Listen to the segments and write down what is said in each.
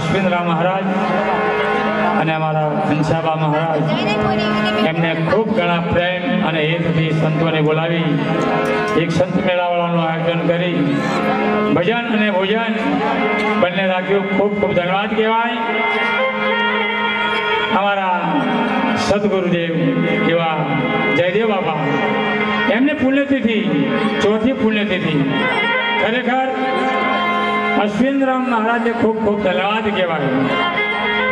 અશ્વિનરામ મહારાજ અને અમારા ઘનશ્યાબા મહારાજ એમને ખૂબ ઘણા પ્રેમ અને હેતથી સંતોને બોલાવી એક સંત મેળાવાળાનું આયોજન કરી ભજન અને ભોજન બંને રાખ્યું. ખૂબ ખૂબ ધન્યવાદ કહેવાય. અમારા સદગુરુદેવ એવા જયદેવ બાપા એમને પુણ્યતિથિ, ચોથી પુણ્યતિથિ. ખરેખર અશ્વિનરામ મહારાજને ખૂબ ખૂબ ધન્યવાદ કહેવાય.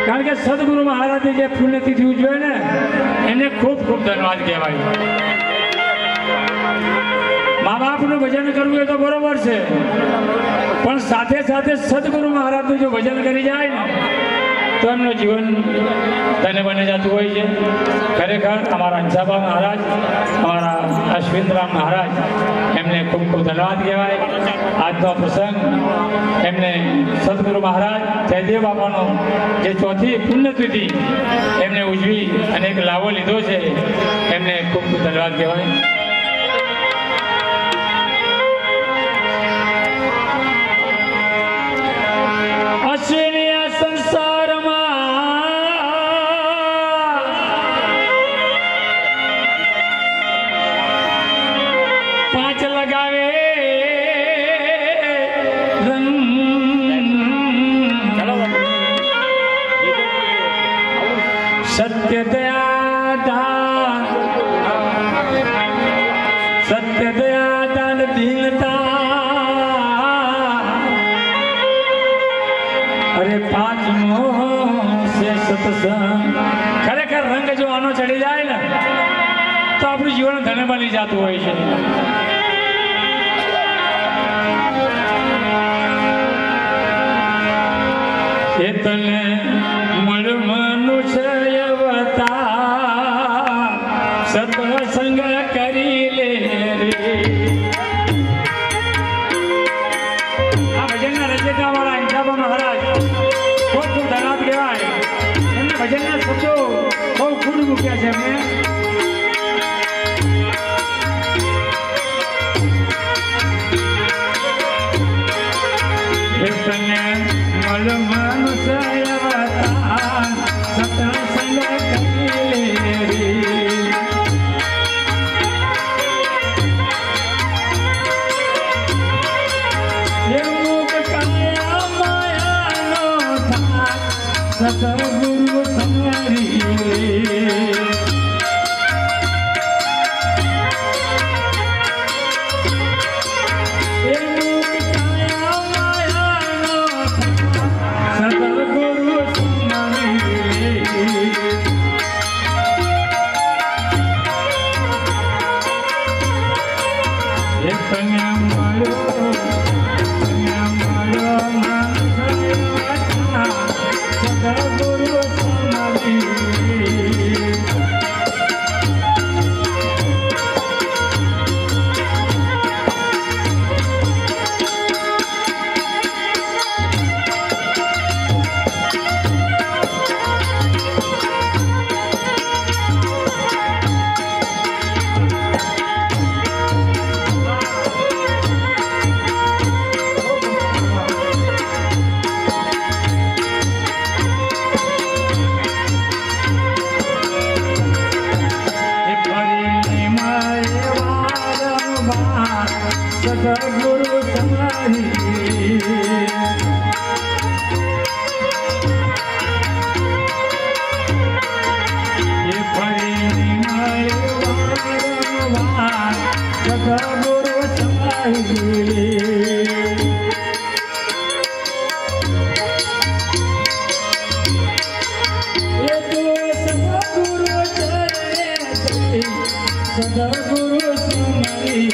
કારણ કે સદગુરુ મહારાજની જે પુણ્યતિથિ ઉજવે ને એને ખૂબ ખૂબ ધન્યવાદ કહેવાય. મા બાપનું ભજન કરવું એ તો બરોબર છે, પણ સાથે સાથે સદગુરુ મહારાજનું જો ભજન કરી જાય ને તો એમનું જીવન ધન્ય બની જતું હોય છે. ખરેખર અમારા ઘનશ્યાબા મહારાજ, અમારા અશ્વિનરામ મહારાજ એમને ખૂબ ખૂબ ધન્યવાદ કહેવાય. આજનો પ્રસંગ એમને સદગુરુ મહારાજ જયદેવ બાપાનો જે ચોથી પુણ્યતિથિ એમને ઉજવી અને એક લાવો લીધો છે, એમને ખૂબ ખૂબ ધન્યવાદ કહેવાય. सत्य दया दान दीनता, अरे पांचमो से सत्संग. खरेखर रंग जो आनो चढ़ी जाए ना तो આપણું જીવન ધન્ય બની જતું હોય છે. એ તને મળ મનુષ્ય સત્સંગ કરી લે રે. આ ભજનના રચયિતા વાળા ઘનશ્યાબા મહારાજ ખૂબ ખૂબ ધન્યવાદ કહેવાય. એમને ભજનના શબ્દો બહુ ખૂબ મૂક્યા છે. એમને મલ મનુષ્ય સત્સંગ કરી લે રે. સતગુરુ સંગરી સદગુરુ સંગરી એ ફરી મળવા સદગુરુ સંગરી. સદગુરુ સંગરી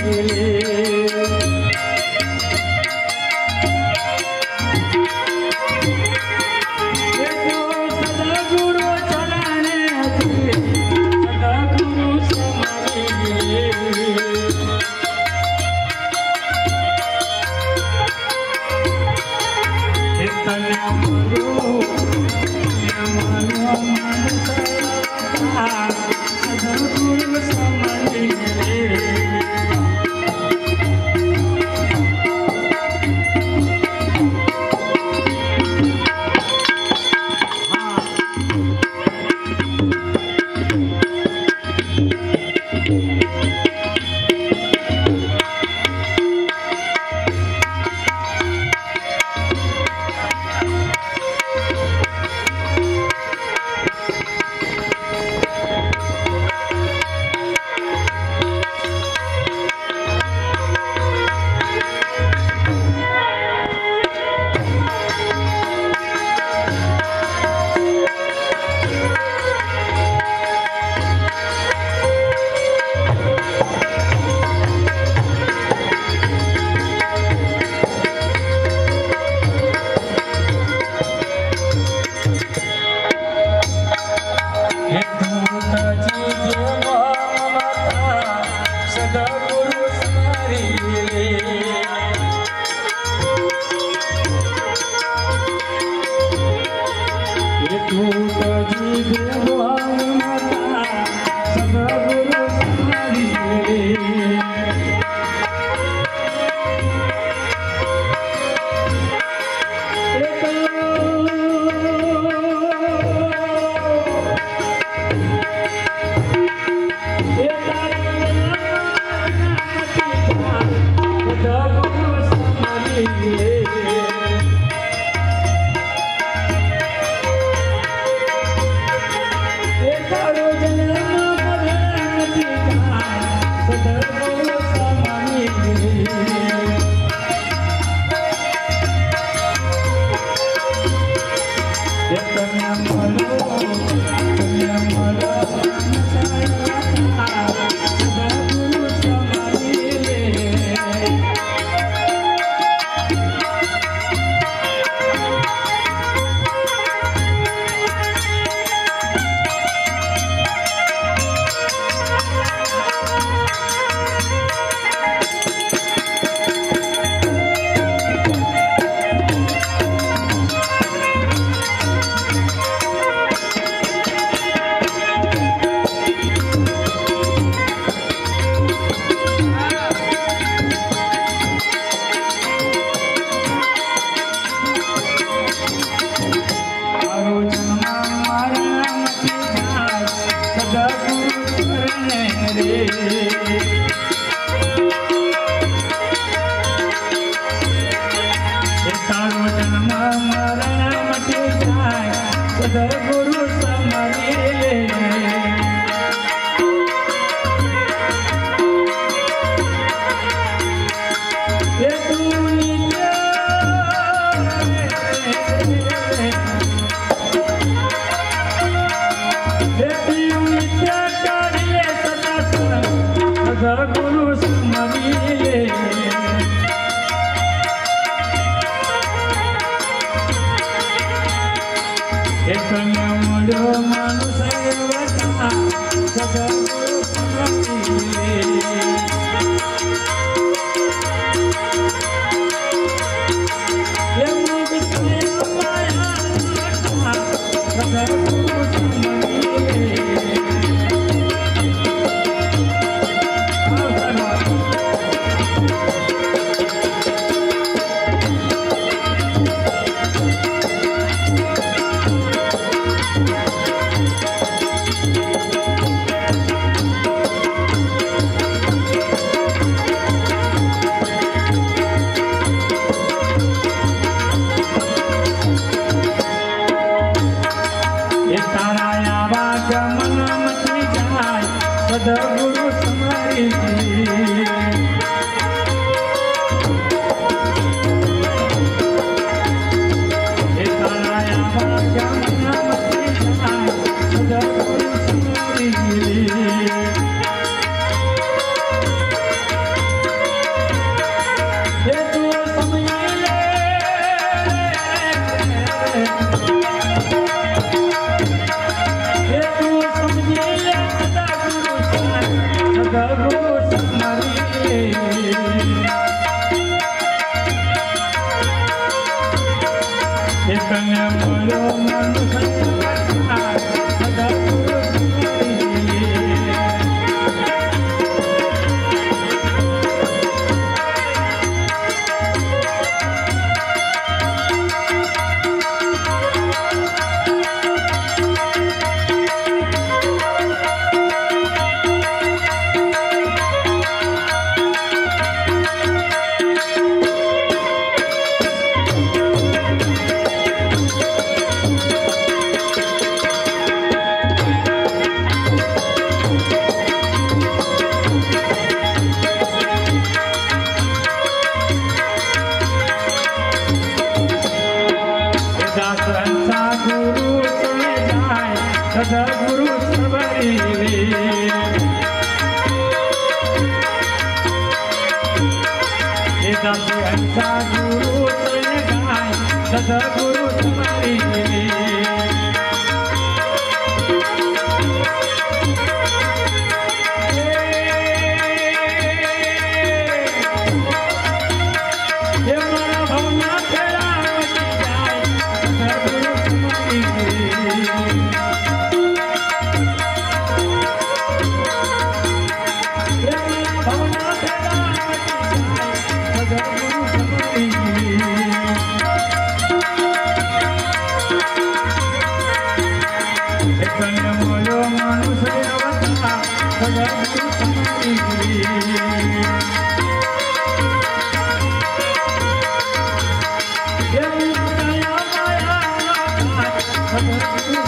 નાથ